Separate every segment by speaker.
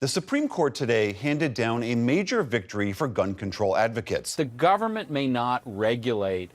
Speaker 1: The Supreme Court today handed down a major victory for gun control advocates.
Speaker 2: The government may not regulate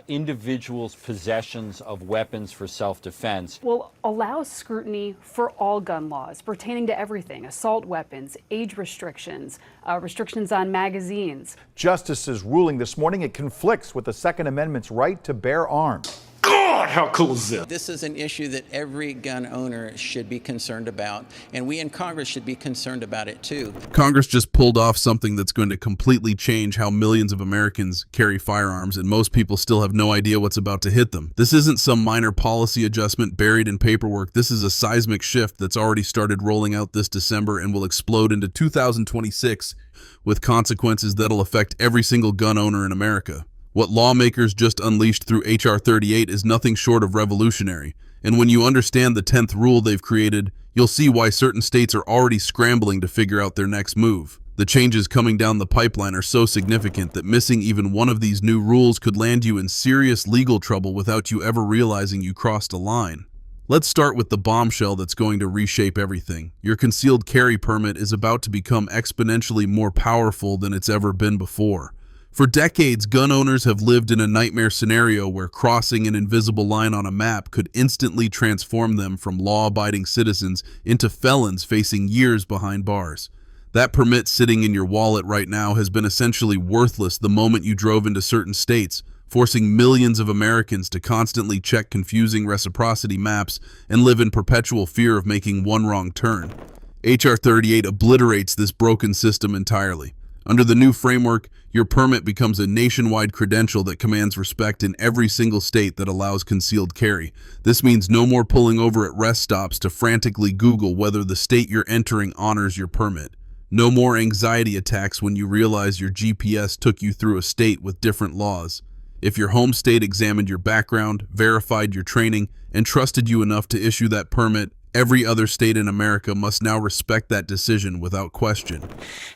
Speaker 2: individuals' possessions of weapons for self-defense.
Speaker 3: Will allow scrutiny for all gun laws pertaining to everything: assault weapons, age restrictions, restrictions on magazines.
Speaker 4: Justices ruling this morning it conflicts with the Second Amendment's right to bear arms.
Speaker 5: God, how cool is this?
Speaker 6: This is an issue that every gun owner should be concerned about, and we in Congress should be concerned about it too.
Speaker 7: Congress just pulled off something that's going to completely change how millions of Americans carry firearms, and most people still have no idea what's about to hit them. This isn't some minor policy adjustment buried in paperwork. This is a seismic shift that's already started rolling out this December and will explode into 2026 with consequences that'll affect every single gun owner in America. What lawmakers just unleashed through H.R. 38 is nothing short of revolutionary, and when you understand the 10th rule they've created, you'll see why certain states are already scrambling to figure out their next move. The changes coming down the pipeline are so significant that missing even one of these new rules could land you in serious legal trouble without you ever realizing you crossed a line. Let's start with the bombshell that's going to reshape everything. Your concealed carry permit is about to become exponentially more powerful than it's ever been before. For decades, gun owners have lived in a nightmare scenario where crossing an invisible line on a map could instantly transform them from law-abiding citizens into felons facing years behind bars. That permit sitting in your wallet right now has been essentially worthless the moment you drove into certain states, forcing millions of Americans to constantly check confusing reciprocity maps and live in perpetual fear of making one wrong turn. H.R. 38 obliterates this broken system entirely. Under the new framework, your permit becomes a nationwide credential that commands respect in every single state that allows concealed carry. This means no more pulling over at rest stops to frantically Google whether the state you're entering honors your permit. No more anxiety attacks when you realize your GPS took you through a state with different laws. If your home state examined your background, verified your training, and trusted you enough to issue that permit, every other state in America must now respect that decision without question.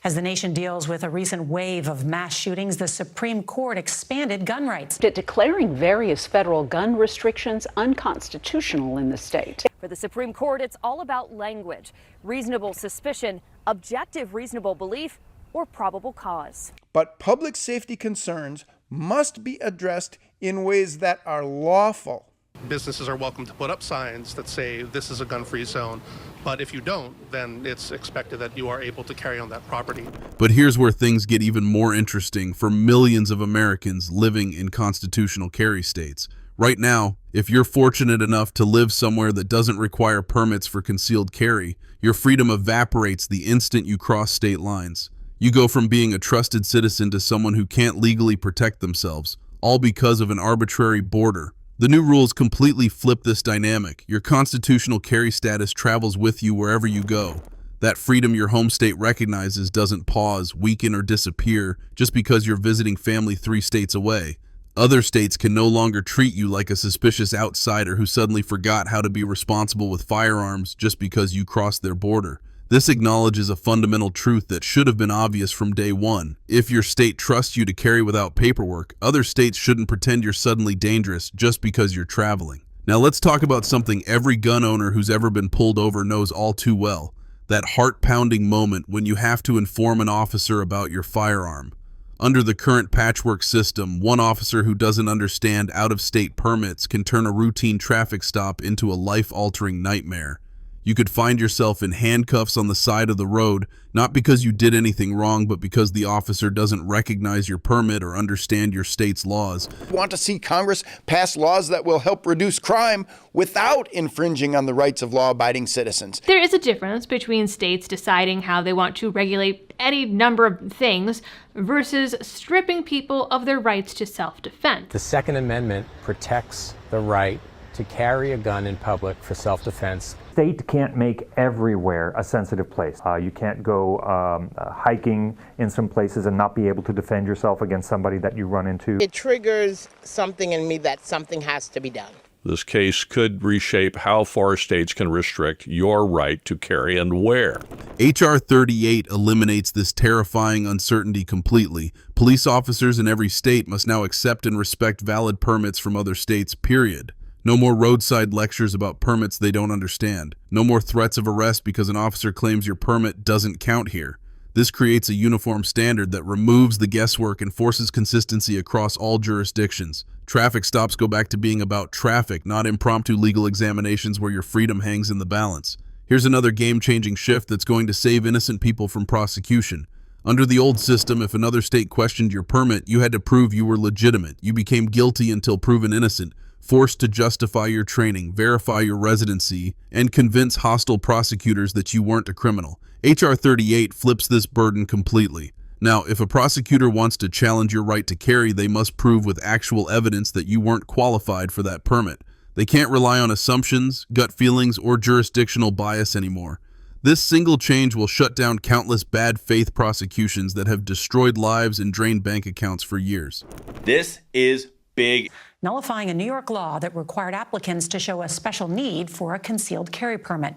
Speaker 8: As the nation deals with a recent wave of mass shootings, the Supreme Court expanded gun rights,
Speaker 9: declaring various federal gun restrictions unconstitutional in the state.
Speaker 10: For the Supreme Court, it's all about language: reasonable suspicion, objective reasonable belief, or probable cause.
Speaker 11: But public safety concerns must be addressed in ways that are lawful.
Speaker 12: Businesses are welcome to put up signs that say this is a gun-free zone, but if you don't, then it's expected that you are able to carry on that property.
Speaker 7: But here's where things get even more interesting for millions of Americans living in constitutional carry states. Right now, if you're fortunate enough to live somewhere that doesn't require permits for concealed carry, your freedom evaporates the instant you cross state lines. You go from being a trusted citizen to someone who can't legally protect themselves, all because of an arbitrary border. The new rules completely flip this dynamic. Your constitutional carry status travels with you wherever you go. That freedom your home state recognizes doesn't pause, weaken, or disappear just because you're visiting family 3 states away. Other states can no longer treat you like a suspicious outsider who suddenly forgot how to be responsible with firearms just because you crossed their border. This acknowledges a fundamental truth that should have been obvious from day one. If your state trusts you to carry without paperwork, other states shouldn't pretend you're suddenly dangerous just because you're traveling. Now let's talk about something every gun owner who's ever been pulled over knows all too well: that heart-pounding moment when you have to inform an officer about your firearm. Under the current patchwork system, one officer who doesn't understand out-of-state permits can turn a routine traffic stop into a life-altering nightmare. You could find yourself in handcuffs on the side of the road, not because you did anything wrong, but because the officer doesn't recognize your permit or understand your state's laws.
Speaker 11: We want to see Congress pass laws that will help reduce crime without infringing on the rights of law-abiding citizens.
Speaker 13: There is a difference between states deciding how they want to regulate any number of things versus stripping people of their rights to self-defense.
Speaker 14: The Second Amendment protects the right to carry a gun in public for self-defense.
Speaker 4: State can't make everywhere a sensitive place. You can't go hiking in some places and not be able to defend yourself against somebody that you run into.
Speaker 15: It triggers something in me that something has to be done.
Speaker 5: This case could reshape how far states can restrict your right to carry and where.
Speaker 7: H.R. 38 eliminates this terrifying uncertainty completely. Police officers in every state must now accept and respect valid permits from other states, period. No more roadside lectures about permits they don't understand. No more threats of arrest because an officer claims your permit doesn't count here. This creates a uniform standard that removes the guesswork and forces consistency across all jurisdictions. Traffic stops go back to being about traffic, not impromptu legal examinations where your freedom hangs in the balance. Here's another game-changing shift that's going to save innocent people from prosecution. Under the old system, if another state questioned your permit, you had to prove you were legitimate. You became guilty until proven innocent, forced to justify your training, verify your residency, and convince hostile prosecutors that you weren't a criminal. H.R. 38 flips this burden completely. Now, if a prosecutor wants to challenge your right to carry, they must prove with actual evidence that you weren't qualified for that permit. They can't rely on assumptions, gut feelings, or jurisdictional bias anymore. This single change will shut down countless bad faith prosecutions that have destroyed lives and drained bank accounts for years.
Speaker 16: This is big.
Speaker 8: Nullifying a New York law that required applicants to show a special need for a concealed carry permit.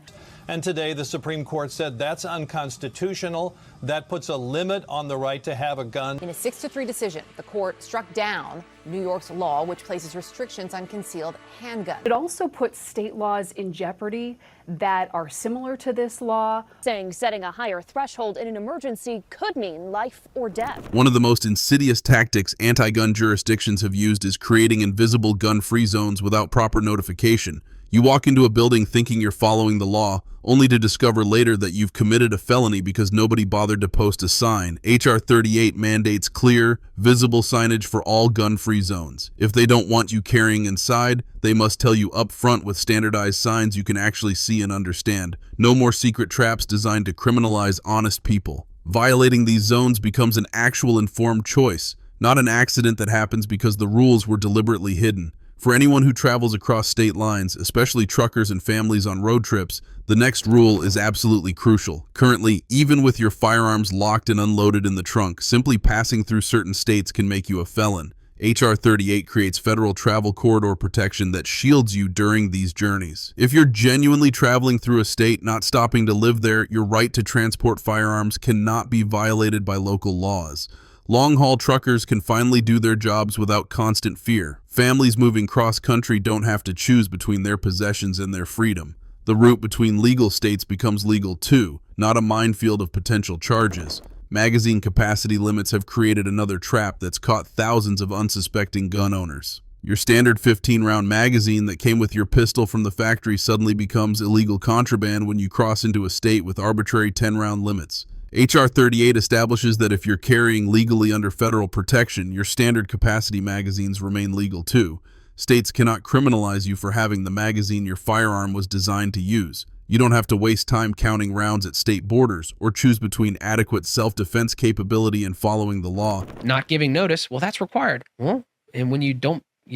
Speaker 17: And today, the Supreme Court said that's unconstitutional. That puts a limit on the right to have a gun.
Speaker 18: In a 6-3 decision, the court struck down New York's law, which places restrictions on concealed handguns.
Speaker 3: It also puts state laws in jeopardy that are similar to this law,
Speaker 10: saying setting a higher threshold in an emergency could mean life or death.
Speaker 7: One of the most insidious tactics anti-gun jurisdictions have used is creating invisible gun-free zones without proper notification. You walk into a building thinking you're following the law, only to discover later that you've committed a felony because nobody bothered to post a sign. H.R. 38 mandates clear, visible signage for all gun-free zones. If they don't want you carrying inside, they must tell you up front with standardized signs you can actually see and understand. No more secret traps designed to criminalize honest people. Violating these zones becomes an actual informed choice, not an accident that happens because the rules were deliberately hidden. For anyone who travels across state lines, especially truckers and families on road trips, the next rule is absolutely crucial. Currently, even with your firearms locked and unloaded in the trunk, simply passing through certain states can make you a felon. H.R. 38 creates federal travel corridor protection that shields you during these journeys. If you're genuinely traveling through a state, not stopping to live there, your right to transport firearms cannot be violated by local laws. Long-haul truckers can finally do their jobs without constant fear. Families moving cross-country don't have to choose between their possessions and their freedom. The route between legal states becomes legal too, not a minefield of potential charges. Magazine capacity limits have created another trap that's caught thousands of unsuspecting gun owners. Your standard 15-round magazine that came with your pistol from the factory suddenly becomes illegal contraband when you cross into a state with arbitrary 10-round limits. H.R. 38 establishes that if you're carrying legally under federal protection, your standard capacity magazines remain legal too. States cannot criminalize you for having the magazine your firearm was designed to use. You don't have to waste time counting rounds at state borders or choose between adequate self-defense capability and following the law.
Speaker 19: Not giving notice, well, that's required. And when you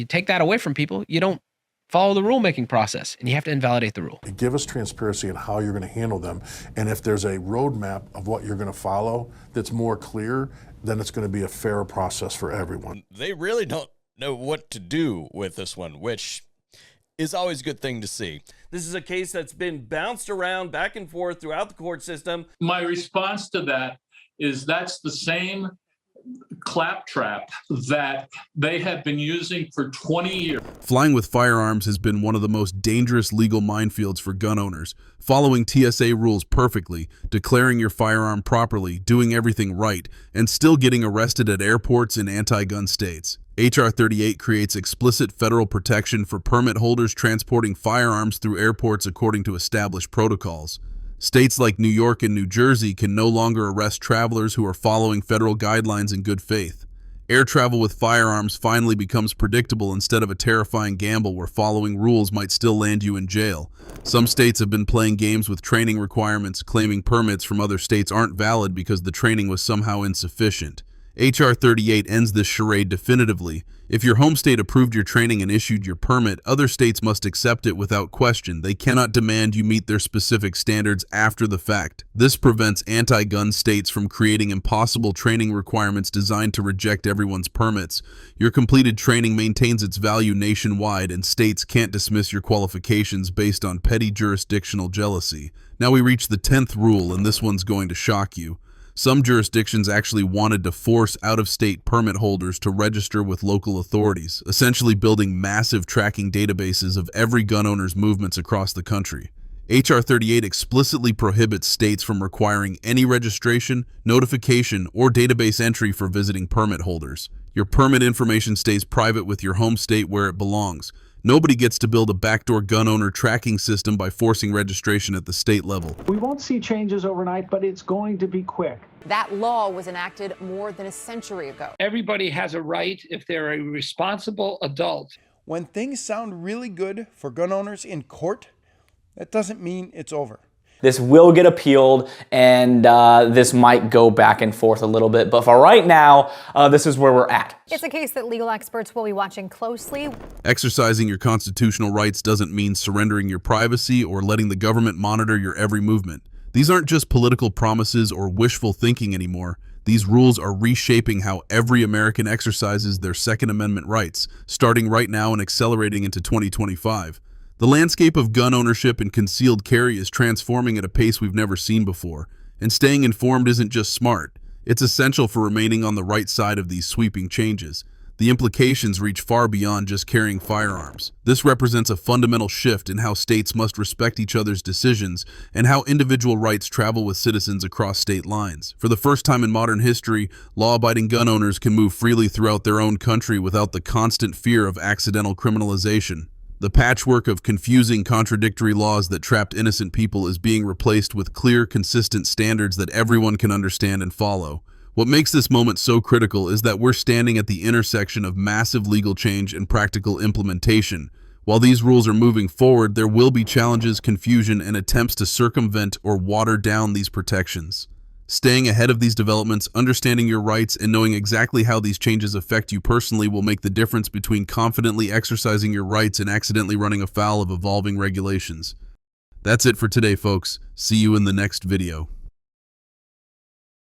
Speaker 19: take that away from people, you don't follow the rulemaking process, and you have to invalidate the rule.
Speaker 20: Give us transparency on how you're going to handle them, and if there's a roadmap of what you're going to follow that's more clear, then it's going to be a fair process for everyone.
Speaker 21: They really don't know what to do with this one, which is always a good thing to see.
Speaker 22: This is a case that's been bounced around back and forth throughout the court system.
Speaker 23: My response to that is that's the same claptrap that they have been using for 20 years.
Speaker 7: Flying with firearms has been one of the most dangerous legal minefields for gun owners. Following TSA rules perfectly, declaring your firearm properly, doing everything right, and still getting arrested at airports in anti-gun states. H.R. 38 creates explicit federal protection for permit holders transporting firearms through airports according to established protocols. States like New York and New Jersey can no longer arrest travelers who are following federal guidelines in good faith. Air travel with firearms finally becomes predictable instead of a terrifying gamble where following rules might still land you in jail. Some states have been playing games with training requirements, claiming permits from other states aren't valid because the training was somehow insufficient. H.R. 38 ends this charade definitively. If your home state approved your training and issued your permit, other states must accept it without question. They cannot demand you meet their specific standards after the fact. This prevents anti-gun states from creating impossible training requirements designed to reject everyone's permits. Your completed training maintains its value nationwide, and states can't dismiss your qualifications based on petty jurisdictional jealousy. Now we reach the 10th rule, and this one's going to shock you. Some jurisdictions actually wanted to force out-of-state permit holders to register with local authorities, essentially building massive tracking databases of every gun owner's movements across the country. H.R. 38 explicitly prohibits states from requiring any registration, notification, or database entry for visiting permit holders. Your permit information stays private with your home state where it belongs. Nobody gets to build a backdoor gun owner tracking system by forcing registration at the state level.
Speaker 1: We won't see changes overnight, but it's going to be quick.
Speaker 18: That law was enacted more than a century ago.
Speaker 1: Everybody has a right if they're a responsible adult.
Speaker 11: When things sound really good for gun owners in court, that doesn't mean it's over.
Speaker 2: This will get appealed, and this might go back and forth a little bit. But for right now, this is where we're at.
Speaker 6: It's a case that legal experts will be watching closely.
Speaker 7: Exercising your constitutional rights doesn't mean surrendering your privacy or letting the government monitor your every movement. These aren't just political promises or wishful thinking anymore. These rules are reshaping how every American exercises their Second Amendment rights, starting right now and accelerating into 2025. The landscape of gun ownership and concealed carry is transforming at a pace we've never seen before, and staying informed isn't just smart, it's essential for remaining on the right side of these sweeping changes. The implications reach far beyond just carrying firearms. This represents a fundamental shift in how states must respect each other's decisions and how individual rights travel with citizens across state lines. For the first time in modern history, law-abiding gun owners can move freely throughout their own country without the constant fear of accidental criminalization. The patchwork of confusing, contradictory laws that trapped innocent people is being replaced with clear, consistent standards that everyone can understand and follow. What makes this moment so critical is that we're standing at the intersection of massive legal change and practical implementation. While these rules are moving forward, there will be challenges, confusion, and attempts to circumvent or water down these protections. Staying ahead of these developments, understanding your rights, and knowing exactly how these changes affect you personally will make the difference between confidently exercising your rights and accidentally running afoul of evolving regulations. That's it for today, folks. See you in the next video.